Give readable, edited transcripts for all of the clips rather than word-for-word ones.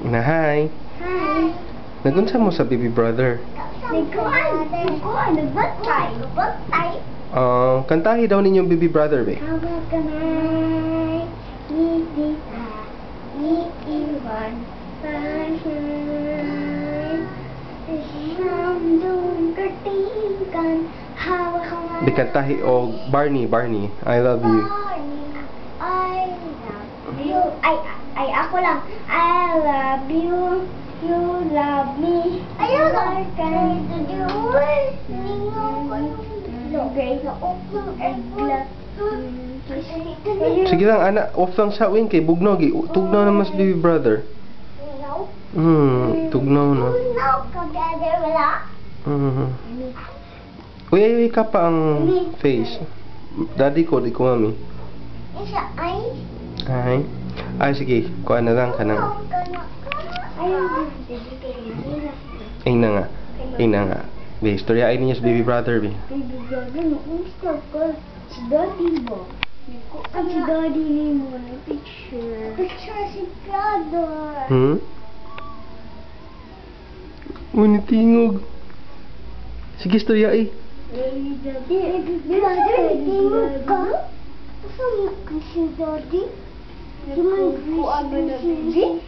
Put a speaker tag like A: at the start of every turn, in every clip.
A: Na hi.
B: Hi.
A: Nagunsa mo sa baby brother?
B: Nagbatay.
A: Kantahi daw ninyong baby brother, be.
B: Hawak kamay, ngiti-ta, iiwan, pahay. Sandong katingkan, hawak kamay.
A: Be, kantahi o Barney, I love you.
B: I love you. Ay, ako lang. I love you. You love me. Ayaw lang.
A: Sige lang, anak. Off lang sa win kay bugnaw. Tugnaw na mas baby brother. Tugnaw na. Uy, ka pa ang face. Daddy ko, di ko mami. Ay. Ay, sige. Kuha na lang ka na. Ay na nga. Be, istoryain niya sa baby brother, be.
B: Baby brother, nakusta ka. Si Daddy ba? Ang si Daddy ni mo na picture. Picture si brother.
A: Unitingog. Sige, istoryain.
B: Baby brother, tingog ka? Saan ka si Daddy? Di mo nagkuha ba na baby?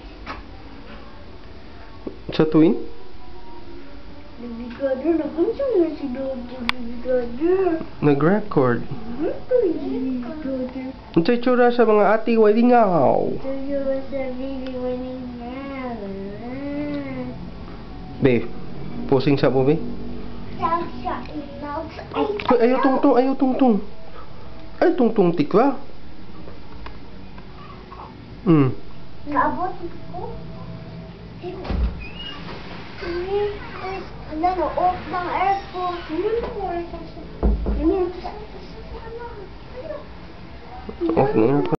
A: Sa tuwing?
B: Baby brother, nakunsa na si Daddy, baby brother.
A: Nag-record.
B: Baby brother.
A: Ang tsura sa mga ati, why di ngaw?
B: Tuyo sa baby winning now.
A: Be, posing sa mo, be. Ay, ayaw tungtung. Ay, tungtung tikla.
B: Kaabot ko. Ano, off ng aircon.
A: Off na yun.